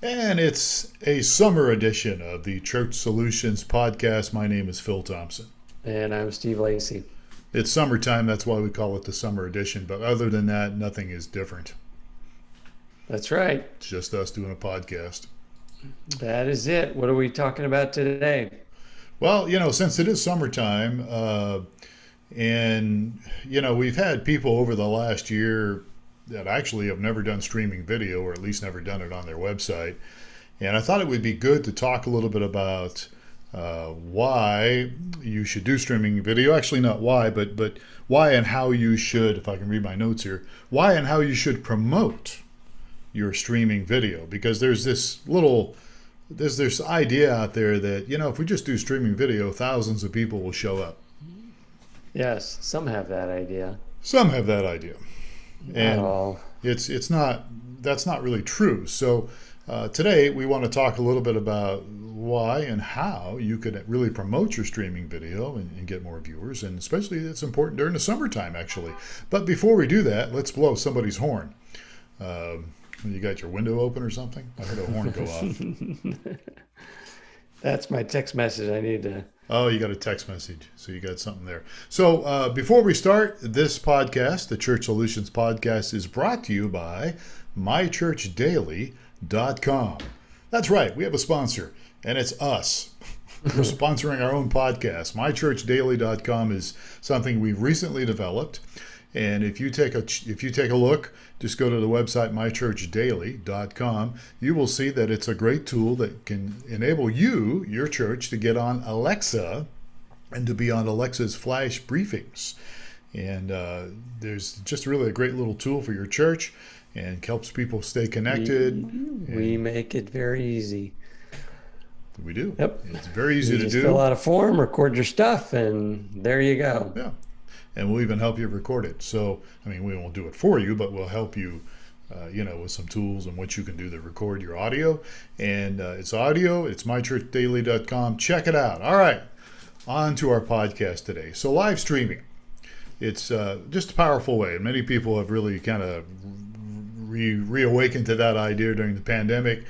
And it's a summer edition of the Church Solutions podcast. My name is Phil Thompson. And I'm Steve Lacy. It's summertime, that's why we call it the summer edition. But other than that, nothing is different. That's right. It's just us doing a podcast. That is it. What are we talking about today? Well, since it is summertime, we've had people over the last year that actually have never done streaming video, or at least never done it on their website. And I thought it would be good to talk a little bit about why you should do streaming video. Actually, not why, but why and how you should, if I can read my notes here, why and how you should promote your streaming video. Because there's this idea out there that, if we just do streaming video, thousands of people will show up. Yes, some have that idea. Some have that idea. Not all. That's not really true. So today we want to talk a little bit about why and how you could really promote your streaming video and get more viewers, and especially it's important during the summertime, actually. But before we do that, let's blow somebody's horn. You got your window open or something? I heard a horn go off. That's my text message. I need to. Oh, you got a text message. So you got something there. So before we start, this podcast, the Church Solutions Podcast, is brought to you by mychurchdaily.com. That's right. We have a sponsor, and it's us. We're sponsoring our own podcast. mychurchdaily.com is something we've recently developed. And if you take a look, just go to the website mychurchdaily.com. You will see that it's a great tool that can enable your church, to get on Alexa and to be on Alexa's flash briefings. And there's just really a great little tool for your church, and helps people stay connected. We make it very easy. We do. Yep. It's very easy to do. Fill out a form, record your stuff, and there you go. Yeah. And we'll even help you record it. So, we won't do it for you, but we'll help you, with some tools and what you can do to record your audio. And it's audio. It's mychurchdaily.com. Check it out. All right. On to our podcast today. So live streaming. It's just a powerful way. And many people have really kind of reawakened to that idea during the pandemic.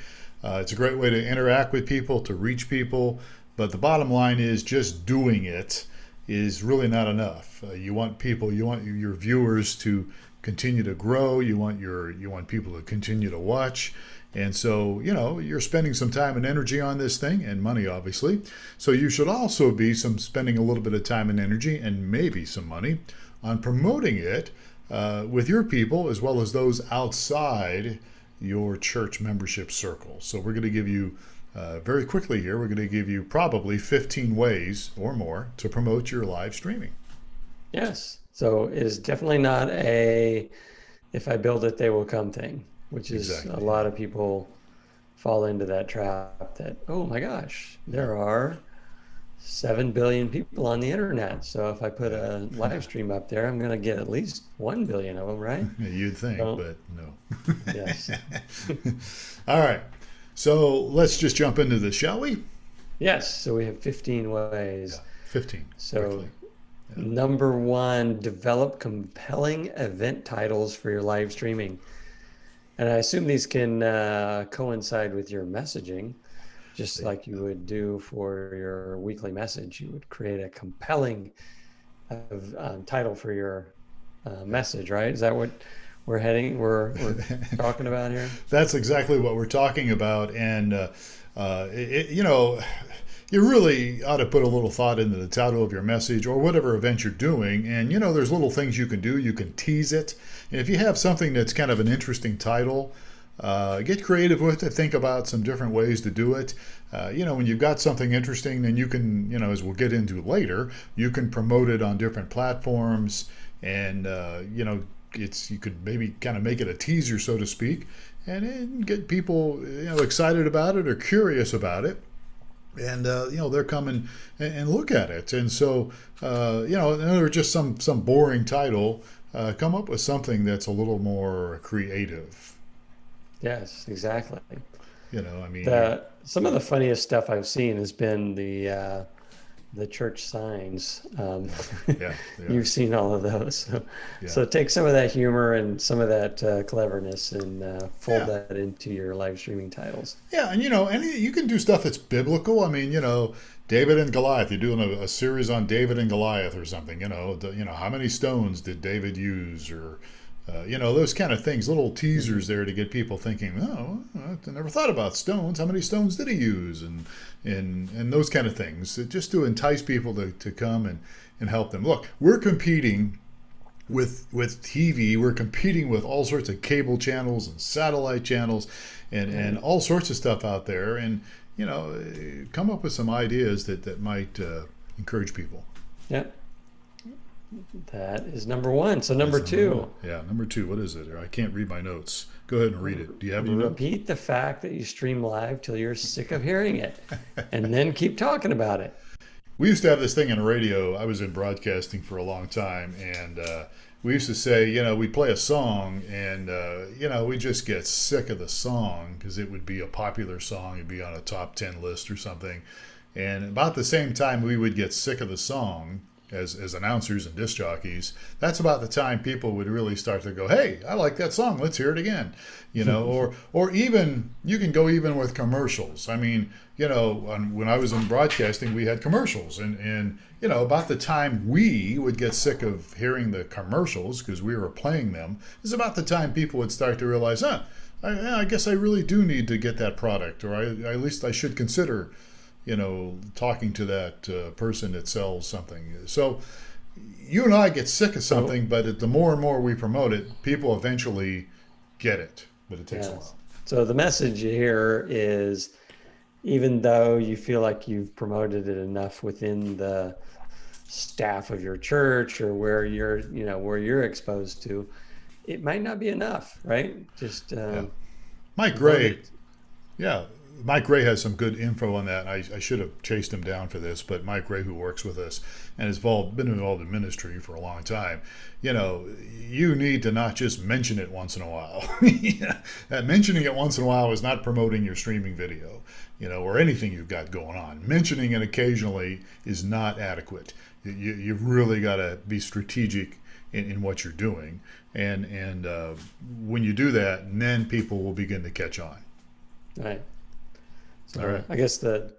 It's a great way to interact with people, to reach people. But the bottom line is, just doing it is really not enough. You want your viewers to continue to grow. You want people to continue to watch. And so, you're spending some time and energy on this thing, and money, obviously. So you should also be spending a little bit of time and energy, and maybe some money, on promoting it with your people, as well as those outside your church membership circle. So we're going to give you very quickly here, we're going to give you probably 15 ways or more to promote your live streaming. Yes. So it is definitely not a if I build it, they will come thing, which is Exactly. A lot of people fall into that trap that, oh my gosh, there are 7 billion people on the internet. So if I put a live stream up there, I'm going to get at least 1 billion of them, right? You'd think, but no. Yes. All right. So let's just jump into this, shall we? Yes. So we have 15 ways. Yeah, 15. So quickly. number one, develop compelling event titles for your live streaming. And I assume these can coincide with your messaging, just like you would do for your weekly message. You would create a compelling title for your message, right? Is that what we're talking about here? That's exactly what we're talking about. And, you really ought to put a little thought into the title of your message or whatever event you're doing. And, there's little things you can do. You can tease it. And if you have something that's kind of an interesting title, get creative with it. Think about some different ways to do it. When you've got something interesting, then you can, as we'll get into later, you can promote it on different platforms. And, you could maybe kind of make it a teaser, so to speak, and get people, excited about it or curious about it. And they're coming and look at it. And so or just some boring title, come up with something that's a little more creative. Yes, exactly. I mean, Some of the funniest stuff I've seen has been the the church signs. Yeah, they are. You've seen all of those. So, Yeah, so take some of that humor and some of that cleverness and fold yeah. that into your live streaming titles. Yeah, and you can do stuff that's biblical. I mean, David and Goliath. You're doing a series on David and Goliath or something. How many stones did David use, or those kind of things. Little Mhm. teasers there to get people thinking. Oh, I never thought about stones. How many stones did he use, and those kind of things, just to entice people to come and help them. Look, we're competing with TV. We're competing with all sorts of cable channels and satellite channels, and Right. all sorts of stuff out there. And come up with some ideas that might encourage people. Yep. That is number one. So number That's number one. two, Yeah, number two. What is it? I can't read my notes. Go ahead and read it. Do you have any notes? repeat the fact that you stream live till you're sick of hearing it, and then keep talking about it. We used to have this thing in radio. I was in broadcasting for a long time, and we used to say, we play a song, and we just get sick of the song because it would be a popular song, it'd be on a top 10 list or something. And about the same time we would get sick of the song as announcers and disc jockeys, that's about the time people would really start to go, "Hey, I like that song. Let's hear it again." Or even you can go even with commercials. I mean, when I was in broadcasting, we had commercials, and about the time we would get sick of hearing the commercials because we were playing them, is about the time people would start to realize, I guess I really do need to get that product, or at least I should consider talking to that person that sells something. So you and I get sick of So, something, but the more and more we promote it, people eventually get it. But it takes a yes. while. So the message here is, even though you feel like you've promoted it enough within the staff of your church or where you're exposed to, it might not be enough, right? Just Yeah. Mike promote Gray, it. yeah, Mike Gray has some good info on that. I should have chased him down for this, but Mike Gray, who works with us and has been involved in ministry for a long time, you need to not just mention it once in a while. That mentioning it once in a while is not promoting your streaming video, or anything you've got going on. Mentioning it occasionally is not adequate. You've really got to be strategic in what you're doing, and when you do that, then people will begin to catch on. Right. All So right. I guess the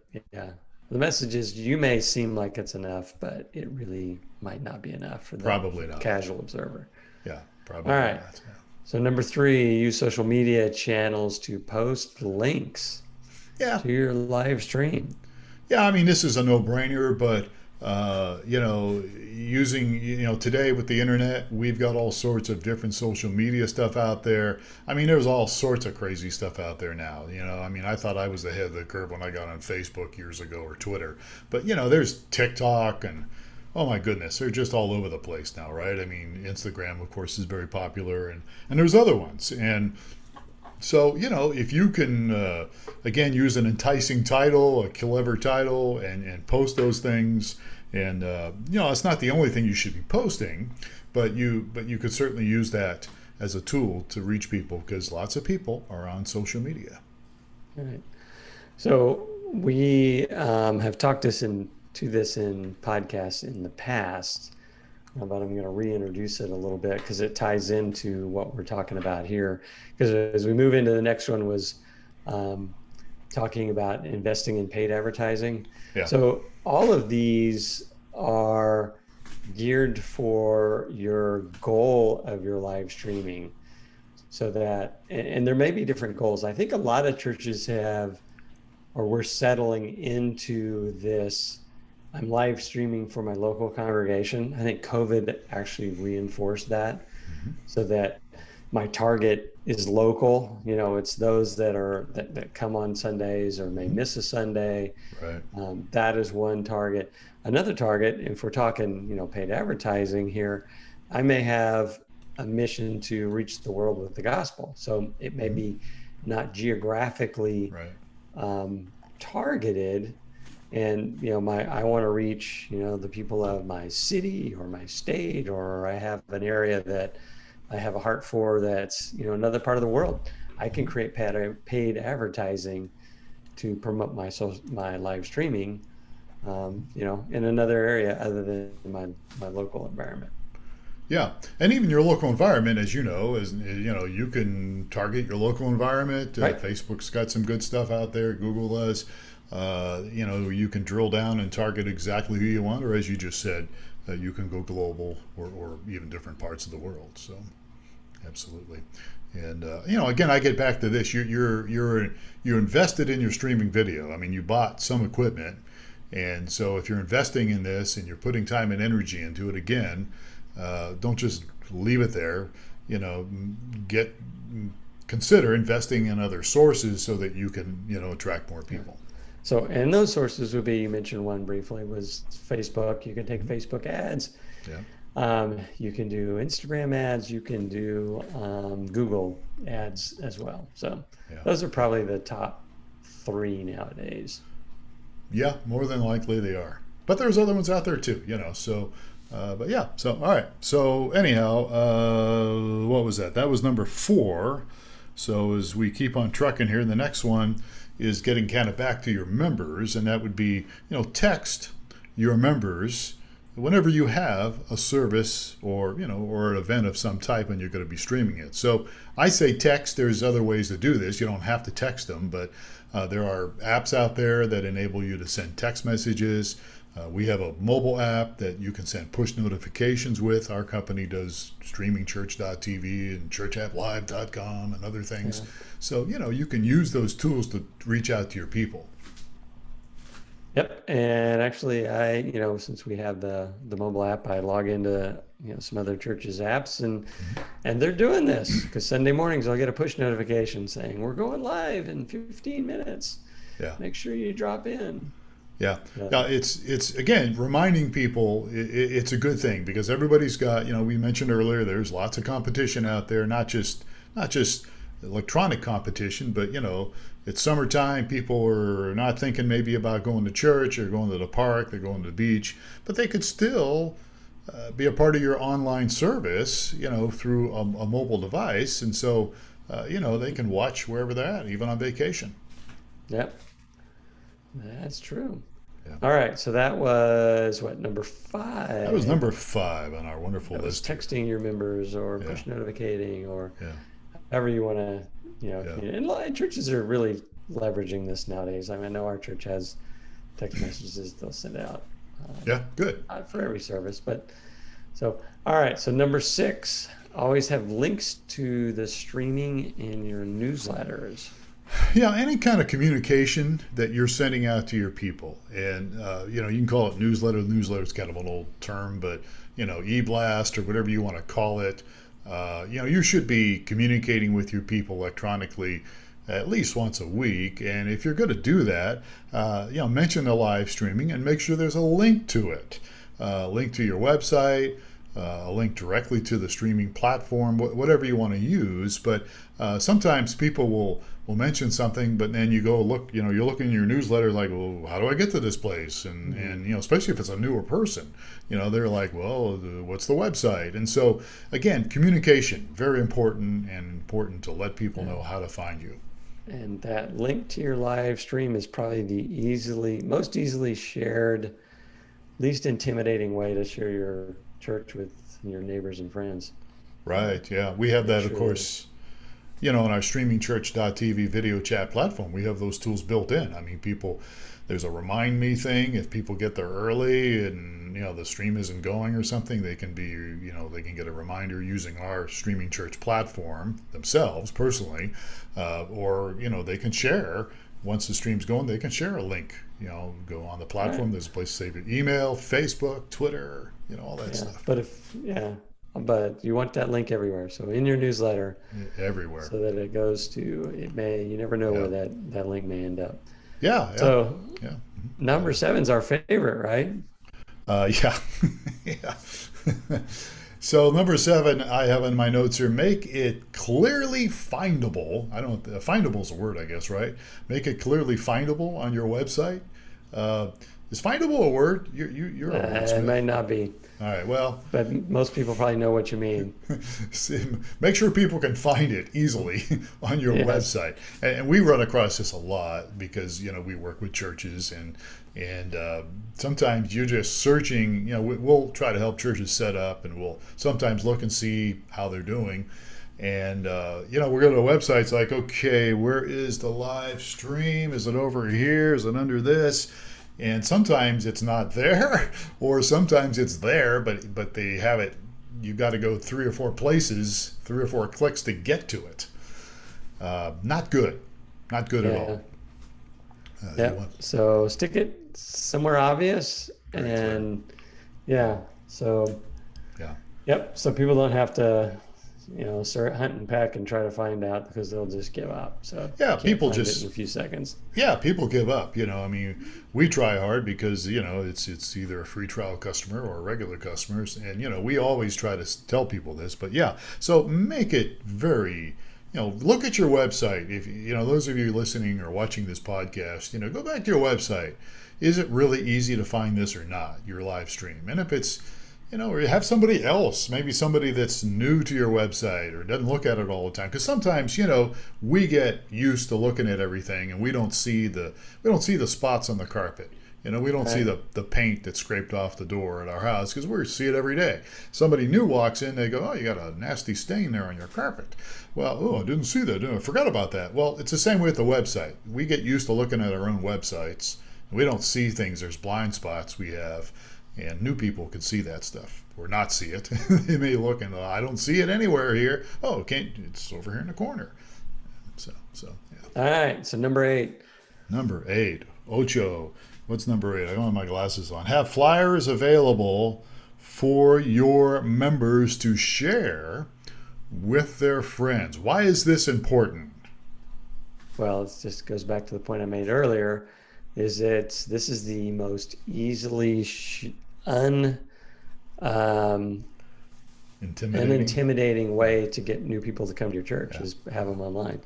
message is, you may seem like it's enough, but it really might not be enough for the Probably not. casual observer. Yeah, All probably right. not. So number three, use social media channels to post links Yeah, to your live stream. yeah. I mean, this is a no-brainer, but using today with the internet, we've got all sorts of different social media stuff out there. I mean, there's all sorts of crazy stuff out there now. I mean, I thought I was ahead of the curve when I got on Facebook years ago, or Twitter, but there's TikTok, and oh my goodness, they're just all over the place now, right? I mean, Instagram, of course, is very popular, and there's other ones. And so, if you can, again, use an enticing title, a clever title, and post those things, and it's not the only thing you should be posting, but you could certainly use that as a tool to reach people, because lots of people are on social media. All right. So we have talked to this in podcasts in the past, but I'm going to reintroduce it a little bit because it ties into what we're talking about here. Because as we move into the next one was um, talking about investing in paid advertising. Yeah. So all of these are geared for your goal of your live streaming. So that, and there may be different goals. I think a lot of churches or we're settling into this. I'm live streaming for my local congregation. I think COVID actually reinforced that, Hmm. so that my target is local. It's those that come on Sundays or may Hmm. miss a Sunday. Right. That is one target. Another target, if we're talking, paid advertising here, I may have a mission to reach the world with the gospel. So it may Hmm. be not geographically Right. targeted, and I want to reach the people of my city or my state, or I have an area that I have a heart for that's another part of the world. I can Hmm. create paid advertising to promote my live streaming in another area other than my local environment. Yeah, and even your local environment, as you know, is you can target your local environment. Right. Facebook's got some good stuff out there. Google does. You can drill down and target exactly who you want, or as you just said, you can go global or even different parts of the world. So, absolutely. And again, I get back to this. You're invested in your streaming video. I mean, you bought some equipment, and so if you're investing in this and you're putting time and energy into it again, don't just leave it there. Get consider investing in other sources so that you can attract more people. So, and those sources would be, you mentioned one briefly, was Facebook. You can take Facebook ads. Yeah. You can do Instagram ads. You can do Google ads as well. So Yeah. those are probably the top three nowadays. Yeah, more than likely they are. But there's other ones out there too, So, but yeah. So all right. So anyhow, what was that? That was number 4. So as we keep on trucking here, the next one is getting kind of back to your members, and that would be text your members whenever you have a service or an event of some type and you're going to be streaming it. So I say text. There's other ways to do this. You don't have to text them, but there are apps out there that enable you to send text messages. We have a mobile app that you can send push notifications with. Our company does streamingchurch.tv and churchapplive.com and other things. Yeah. So, you can use those tools to reach out to your people. Yep. And actually, since we have the mobile app, I log into some other churches' apps, and they're doing this because Sunday mornings I'll get a push notification saying we're going live in 15 minutes. Yeah. Make sure you drop in. Yeah. Now it's again reminding people it's a good thing because everybody's got we mentioned earlier there's lots of competition out there, not just electronic competition, but it's summertime. People are not thinking maybe about going to church or going to the park. They're going to the beach, but they could still be a part of your online service, through a mobile device, and so they can watch wherever they're at, even on vacation. Yep. That's true. Yeah. All right. So that was what, number 5? That was number 5 on our wonderful That was list. texting your members or Yeah. push notificating or Yeah. however you want to, Yeah. and a lot of churches are really leveraging this nowadays. I know our church has text messages they'll send out Yeah. Good. not for every service, but so, all right. So number 6, always have links to the streaming in your newsletters. Yeah, any kind of communication that you're sending out to your people, and you can call it newsletter. Newsletter is kind of an old term, but e-blast or whatever you want to call it. You should be communicating with your people electronically at least once a week. And if you're going to do that, mention the live streaming and make sure there's a link to it, link to your website. A link directly to the streaming platform, whatever you want to use. But sometimes people will mention something, but then you go look, you're looking in your newsletter like, well, how do I get to this place? And especially if it's a newer person, they're like, well, what's the website? And so again, communication, very important, and important to let people know how to find you. And that link to your live stream is probably the most easily shared, least intimidating way to share your church with your neighbors and friends. Right. Yeah. We have that, of course, on our streamingchurch.tv video chat platform. We have those tools built in. I mean, there's a remind me thing. If people get there early and, the stream isn't going or something, they can they can get a reminder using our streaming church platform themselves personally, or, they can share. Once the stream's going, they can share a link, go on the platform. Right. There's a place to save your email, Facebook, Twitter, all that stuff. But you want that link everywhere. So in your newsletter, everywhere, so that it goes to, you never know where that link may end up. Yeah. So number 7's our favorite, right? Yeah. Yeah. So number 7, I have in my notes here, make it clearly findable. Findable is a word, I guess, right? Make it clearly findable on your website. Is findable a word? You're a It wordsmith. might not be, All right. Well, but most people probably know what you mean. make sure people can find it easily on your Yes. website. And we run across this a lot because we work with churches and sometimes you're just searching. We'll try to help churches set up, and we'll sometimes look and see how they're doing. And we go to the website. It's like, okay, where is the live stream? Is it over here? Is it under this? And sometimes it's not there, or sometimes it's there, but they have it. You've got to go 3 or 4 places, 3 or 4 clicks to get to it. Not good, not good at Yeah. all. You Yeah. want So stick it somewhere obvious, very clear. and yeah. So Yeah, yep. So people don't have to, start hunt and peck and try to find out because they'll just give up. So if yeah. you can't People find it in a just few seconds. people give up. I mean, we try hard because it's either a free trial customer or regular customers, and we always try to tell people this. But yeah, so make it very. Look at your website. If those of you listening or watching this podcast, go back to your website. Is it really easy to find this or not? Your live stream, and if it's or you have somebody else, maybe somebody that's new to your website or doesn't look at it all the time. Because sometimes, we get used to looking at everything and we don't see the spots on the carpet. We don't see Right. the paint that's scraped off the door at our house because we see it every day. Somebody new walks in, they go, "Oh, you got a nasty stain there on your carpet." Well, oh, I didn't see that. I forgot about that. Well, it's the same way with the website. We get used to looking at our own websites. We don't see things. There's blind spots we have, and new people can see that stuff or not see it. They may look and I don't see it anywhere here. Oh, can't it's over here in the corner. So yeah. All right. So number 8. Number 8, Ocho. What's number 8? I don't have my glasses on. Have flyers available for your members to share with their friends. Why is this important? Well, it just goes back to the point I made earlier, is that this is the most easily un um, Intimidating. unintimidating way to get new people to come to your church Yeah. is have them online.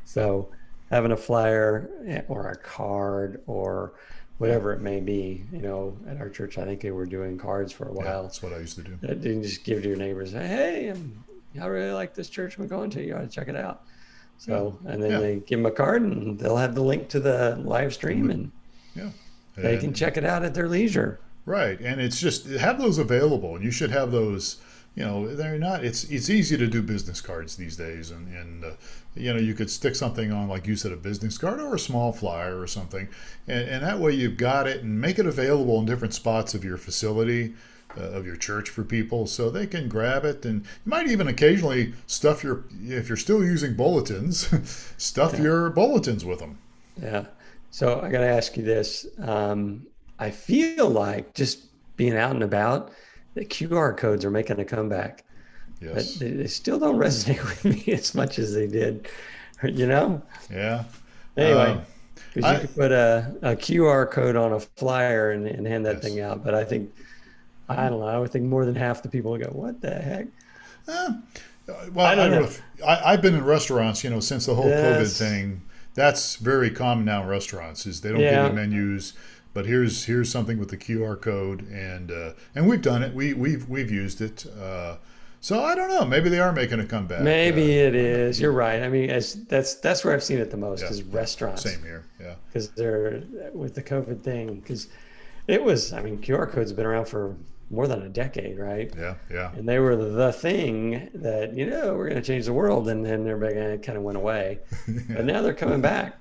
So having a flyer or a card or Yeah. whatever it may be, at our church, I think they were doing cards for a Yeah. while That's what I used to do. that you can just give to your neighbors. Hey, I really like this church I'm going to. You ought to check it out. Yeah. So, and then Yeah. they give them a card and they'll have the link to the live stream and Yeah. they can And check it out at their leisure. right. And it's just have those available. And you should have those. They're not. It's easy to do business cards these days, and you could stick something on, like you said, a business card or a small flyer or something, and that way you've got it and make it available in different spots of your facility, of your church for people, so they can grab it. And you might even occasionally stuff if you're still using bulletins, stuff Yeah. your bulletins with them. Yeah. So I got to ask you this. I feel like just being out and about, the QR codes are making a comeback, but Yes. they still don't resonate with me as much as they did, you know? Yeah. Anyway, Um, because you I could put a QR code on a flyer and hand that yes. thing out. But I don't know, I would think more than half the people would go, what the heck? Eh, well, I I don't don't know. know. I've been in restaurants, since the whole COVID Yes. thing. That's very common now in restaurants. Is they don't give you Yeah. menus, but here's something with the QR code, and we've done it. We've used it. So I don't know. Maybe they are making a comeback. Maybe it I'm not- is. You're right. I mean, that's where I've seen it the most yeah, is yeah. restaurants. Same here. Yeah, Because they're with the COVID thing. Because it was, I mean, QR codes have been around for more than a decade, right? yeah, yeah, And they were the thing that, we're going to change the world. And then everybody kind of went away. But yeah, now they're coming back.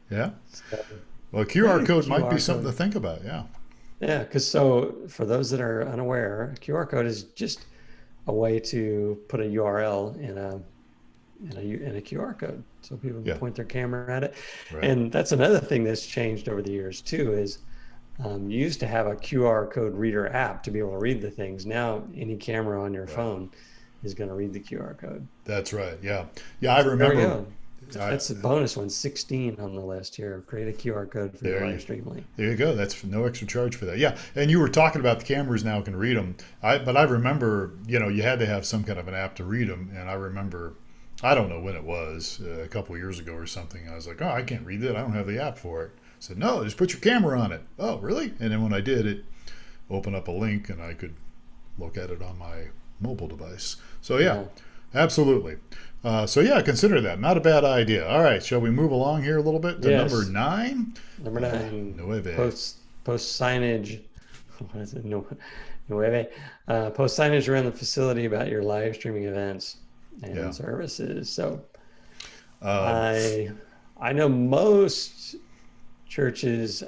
yeah. So, Well, QR code might be QR something to code. think about. Yeah, Yeah. Because so for those that are unaware, a QR code is just a way to put a URL in a QR code. So people can yeah. point their camera at it. Right. And that's another thing that's changed over the years too is you used to have a QR code reader app to be able to read the things. Now any camera on your Right. phone is going to read the QR code. That's right. Yeah, yeah. I So there we remember. go. I, That's a bonus one, 16 on the list here. Create a QR code for your there you live stream link. There you go. That's no extra charge for that. Yeah, and you were talking about the cameras now can read them. But I remember, you had to have some kind of an app to read them. And I remember, I don't know when it was, a couple of years ago or something. I was like, oh, I can't read that. I don't have the app for it. said, no, just put your camera on it. Oh, really? And then when I did, it opened up a link and I could look at it on my mobile device. So yeah, Yeah. absolutely. So yeah, consider that. Not a bad idea. All right, shall we move along here a little bit to number Yes. 9? Number 9, Nueve. post signage. What is it? No, nueve. Post signage around the facility about your live streaming events Yeah. and services. So Um, I know most churches,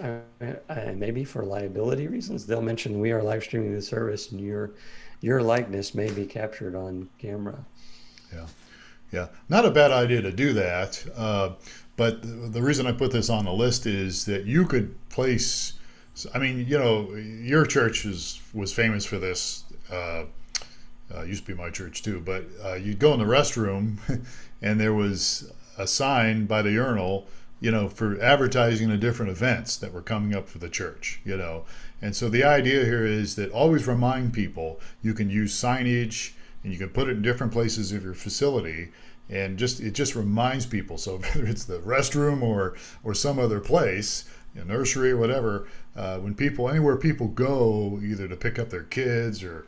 maybe for liability reasons, they'll mention we are live streaming the service, and your likeness may be captured on camera. yeah. Yeah. Not a bad idea to do that. But the reason I put this on the list is that you could place. I mean, your church was famous for this. Used to be my church too. But you'd go in the restroom, and there was a sign by the urinal, for advertising the different events that were coming up for the church. And so the idea here is that always remind people you can use signage and you can put it in different places of your facility, and it just reminds people. So whether it's the restroom or some other place, a nursery or whatever, anywhere people go, either to pick up their kids or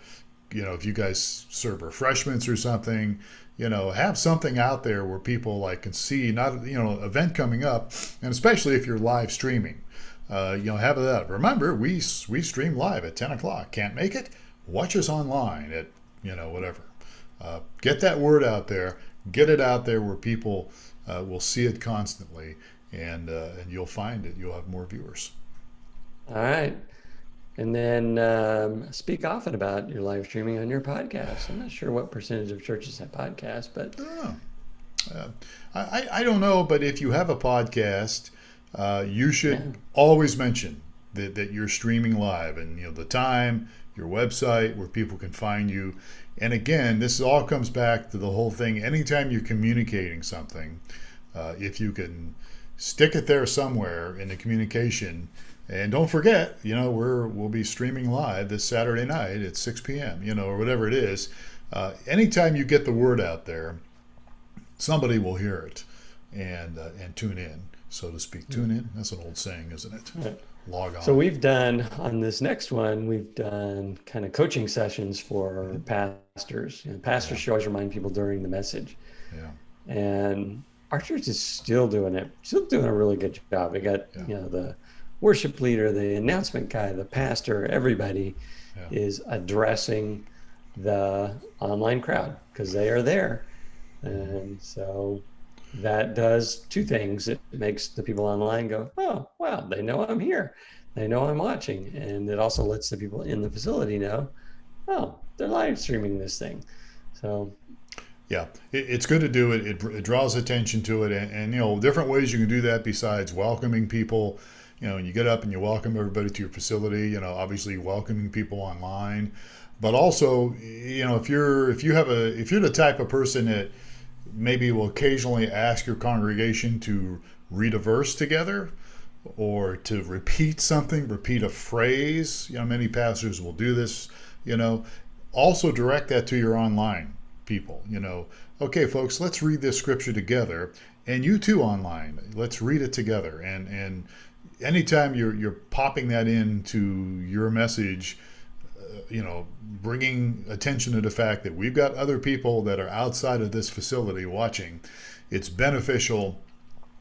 if you guys serve refreshments or something, have something out there where people can see not event coming up, and especially if you're live streaming, have it up. Remember, we stream live at 10 o'clock. Can't make it? Watch us online at whatever. Get that word out there. Get it out there where people will see it constantly, and you'll find it. You'll have more viewers. All right. And then speak often about your live streaming on your podcast. I'm not sure what percentage of churches have podcasts, but Oh, I don't know, but if you have a podcast, you yeah. should always mention that you're streaming live, and the time, your website, where people can find you. And again, this all comes back to the whole thing. Anytime you're communicating something, if you can stick it there somewhere in the communication. And don't forget, we'll be streaming live this Saturday night at 6 p.m., or whatever it is. Anytime you get the word out there, somebody will hear it and tune in, so to speak. Tune in. That's an old saying, isn't it? Right. Log So on. we've done on this next one, we've done kind of coaching sessions for pastors. Pastors Yeah. should always remind people during the message. Yeah. And our church is still doing a really good job. We got, Yeah. the worship leader, the announcement guy, the pastor, everybody Yeah. is addressing the online crowd because they are there. And so that does two things. It makes the people online go, oh, wow, they know I'm here. They know I'm watching. And it also lets the people in the facility know, oh, they're live streaming this thing. So Yeah, it's good to do it. It draws attention to it, and different ways you can do that besides welcoming people. And you get up and you welcome everybody to your facility. Obviously welcoming people online, but also, if you're the type of person that maybe will occasionally ask your congregation to read a verse together, or to repeat a phrase. Many pastors will do this. Also direct that to your online people. Okay, folks, let's read this scripture together, and you too online, let's read it together. And anytime you're popping that into your message, bringing attention to the fact that we've got other people that are outside of this facility watching, it's beneficial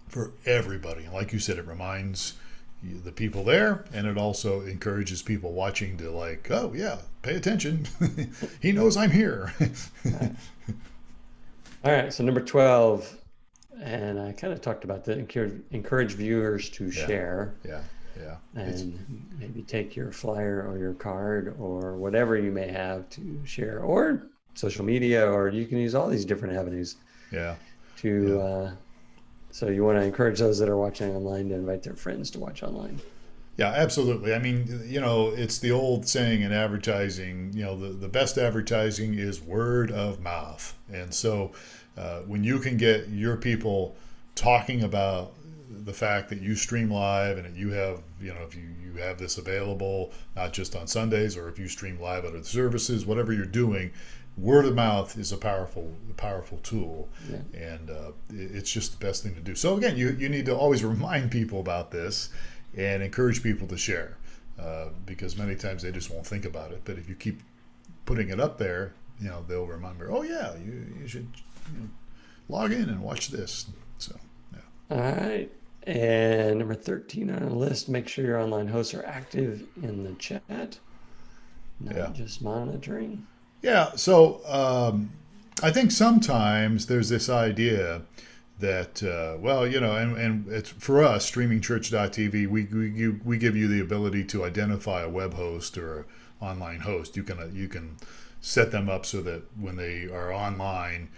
for everybody. And like you said, it reminds the people there, and it also encourages people watching to oh yeah, pay attention. He knows I'm here. all right, so number 12, and I kind of talked about the encourage viewers to Yeah, share yeah, yeah. and maybe take your flyer or your card or whatever you may have to share, or social media, or you can use all these different avenues Yeah, to, yeah. so you want to encourage those that are watching online to invite their friends to watch online. Yeah, absolutely. I mean, it's the old saying in advertising, the best advertising is word of mouth. And so when you can get your people talking about the fact that you stream live, and that you have, if you have this available, not just on Sundays, or if you stream live at other services, whatever you're doing, word of mouth is a powerful tool. Yeah. And it's just the best thing to do. So again, you need to always remind people about this. and encourage people to share, because many times they just won't think about it. But if you keep putting it up there, they'll remember, oh yeah, you should log in and watch this. So yeah. All right. And number 13 on the list, make sure your online hosts are active in the chat, not just monitoring. Yeah. So I think sometimes there's this idea that, and it's for us, streamingchurch.tv, we give you the ability to identify a web host or an online host. You can set them up so that when they are online,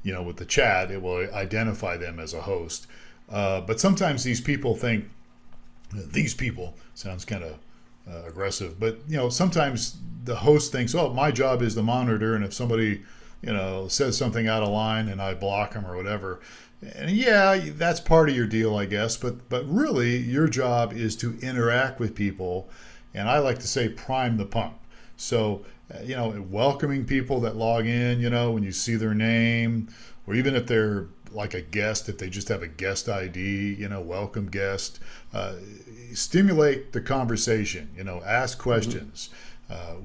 with the chat, it will identify them as a host. But sometimes these people think, sounds kind of aggressive, but sometimes the host thinks, oh, my job is to monitor, and if somebody says something out of line and I block them or whatever, and yeah, that's part of your deal, I guess, but really your job is to interact with people, and I like to say prime the pump. So welcoming people that log in, when you see their name, or even if they're like a guest, if they just have a guest ID, welcome guest, stimulate the conversation, ask questions,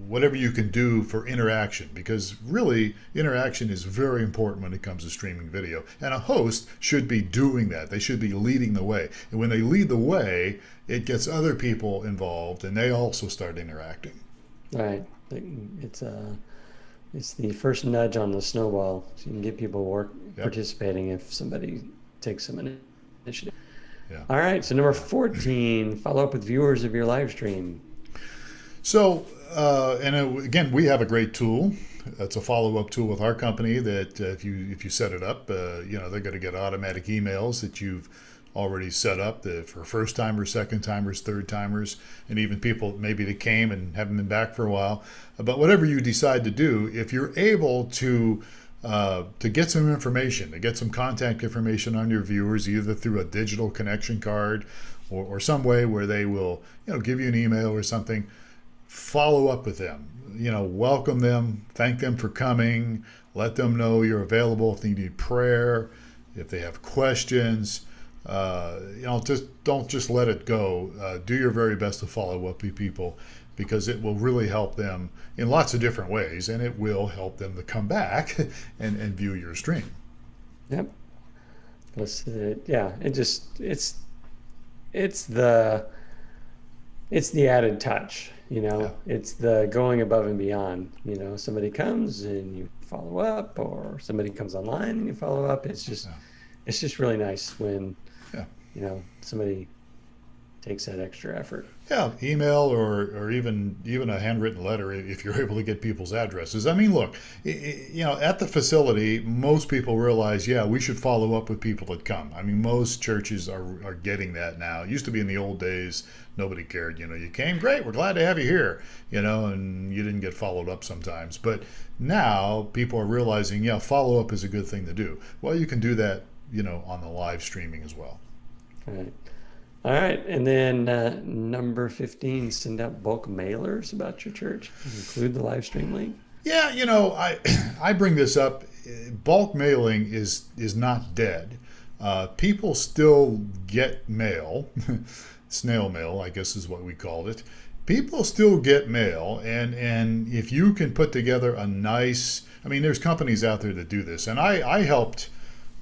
whatever you can do for interaction, because really interaction is very important when it comes to streaming video. And a host should be doing that. They should be leading the way. And when they lead the way, it gets other people involved and they also start interacting. Right. It's the first nudge on the snowball, so you can get people participating if somebody takes some initiative. Yeah. All right, so number 14, follow up with viewers of your live stream. So, again, we have a great tool. It's a follow-up tool with our company that if you set it up, they're going to get automatic emails that you've already set up for first-timers, second-timers, third-timers, and even people maybe that came and haven't been back for a while. But whatever you decide to do, if you're able to get some information, to get some contact information on your viewers, either through a digital connection card or some way where they will give you an email or something, follow up with them. Welcome them, thank them for coming, let them know you're available if they need prayer, if they have questions. Don't just let it go. Do your very best to follow up with people, because it will really help them in lots of different ways, and it will help them to come back and view your stream. Yep. It's the added touch, Yeah. It's the going above and beyond. Somebody comes and you follow up, or somebody comes online and you follow up. It's just really nice when somebody takes that extra effort. Yeah, email or even a handwritten letter if you're able to get people's addresses. I mean, look, at the facility, most people realize, we should follow up with people that come. I mean, most churches are getting that now. It used to be in the old days, nobody cared. You came, great, we're glad to have you here, and you didn't get followed up sometimes. But now people are realizing, follow up is a good thing to do. Well, you can do that, on the live streaming as well. All right, and then number 15, send out bulk mailers about your church. Include the live stream link. Yeah, I bring this up. Bulk mailing is not dead. People still get mail. Snail mail, I guess is what we called it. People still get mail, and if you can put together a nice, there's companies out there that do this, and I helped.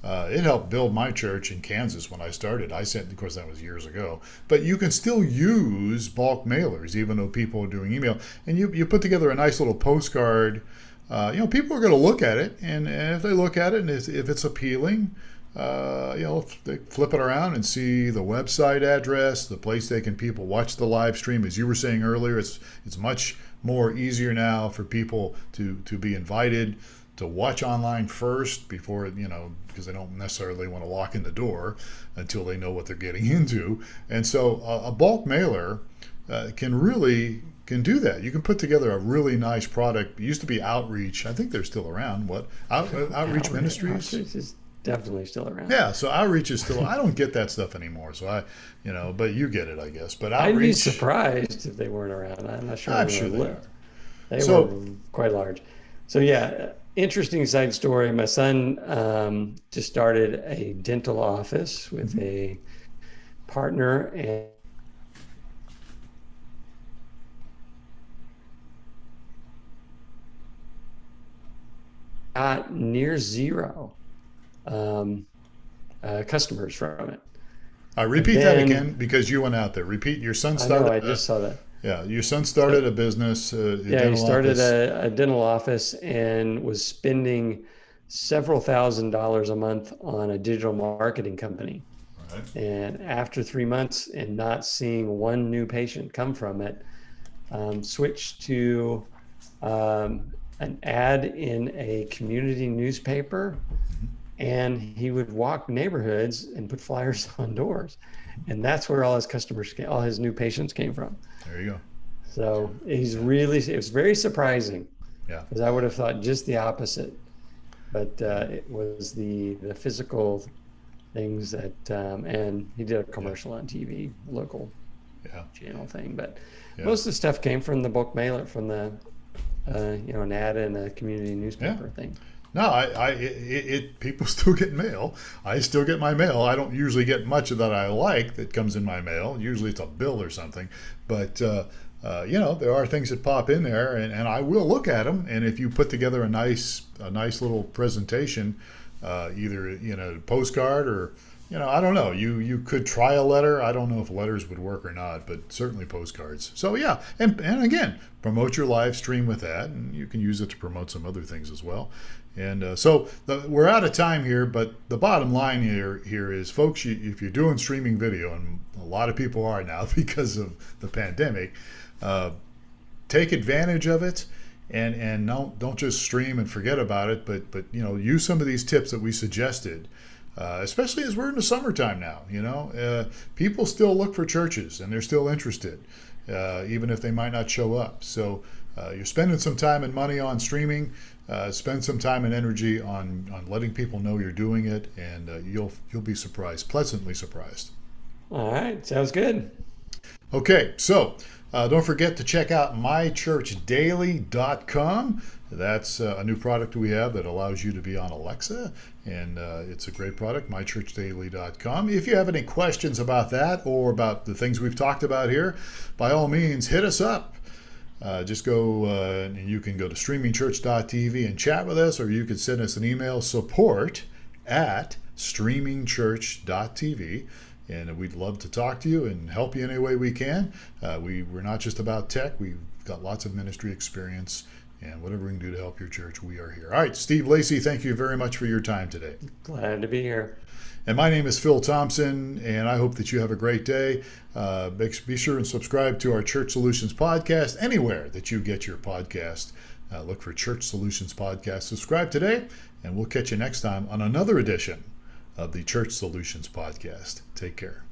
It helped build my church in Kansas when I started. Of course, that was years ago. But you can still use bulk mailers, even though people are doing email. And you put together a nice little postcard. People are going to look at it. And if they look at it and if it's appealing, if they flip it around and see the website address, the place people watch the live stream. As you were saying earlier, it's much more easier now for people to be invited to watch online first before, because they don't necessarily want to walk in the door until they know what they're getting into. And so a bulk mailer can do that. You can put together a really nice product. It used to be Outreach. I think they're still around. Outreach Ministries? Outreach is definitely still around. Yeah, so Outreach is still, I don't get that stuff anymore. So but you get it, I guess. But Outreach, I'd be surprised if they weren't around. I'm not sure. I'm sure they are. They were quite large. So yeah, interesting side story. My son just started a dental office with a partner, and got near zero um, customers from it. And Repeat that again then because you went out there. Repeat. Your son I know started. I just saw that. Yeah, your son So started a business, a yeah, he dental started office. a dental office and was spending several $1,000s a month on a digital marketing company. Right. And after 3 months and not seeing one new patient come from it, switched to an ad in a community newspaper, and he would walk neighborhoods and put flyers on doors. And that's where all his customers, all his new patients came from. There you go. So he's Yeah. really, it was very surprising Yeah. because I would have thought just the opposite. But Yeah. it was the physical things that, and he did a Yeah. commercial on TV, local Yeah. channel thing. But Yeah. most of the stuff came from the book mailer, from the, an ad in a community Yeah. newspaper thing. No, people still get mail. I still get my mail. I don't usually get much of that I like that comes in my mail. Usually it's a bill or something. But, there are things that pop in there, and I will look at them. And if you put together a nice little presentation, either, postcard or, I don't know. You could try a letter. I don't know if letters would work or not, but certainly postcards. So yeah, and again, promote your live stream with that, and you can use it to promote some other things as well. And we're out of time here, but the bottom line here is, folks, if you're doing streaming video, and a lot of people are now because of the pandemic, take advantage of it. And don't just stream and forget about it, but use some of these tips that we suggested. Especially as we're in the summertime now, people still look for churches and they're still interested, even if they might not show up. So you're spending some time and money on streaming. Spend some time and energy on letting people know you're doing it, and you'll be surprised, pleasantly surprised. All right, sounds good. Okay, so don't forget to check out mychurchdaily.com. That's a new product we have that allows you to be on Alexa, and it's a great product, mychurchdaily.com. If you have any questions about that or about the things we've talked about here, by all means, hit us up. Just go and you can go to streamingchurch.tv and chat with us, or you can send us an email, support@streamingchurch.tv. And we'd love to talk to you and help you any way we can. We're not just about tech. We've got lots of ministry experience, and whatever we can do to help your church, we are here. All right, Steve Lacy, thank you very much for your time today. Glad to be here. And my name is Phil Thompson, and I hope that you have a great day. Be sure and subscribe to our Church Solutions podcast anywhere that you get your podcast. Look for Church Solutions Podcast. Subscribe today, and we'll catch you next time on another edition of the Church Solutions Podcast. Take care.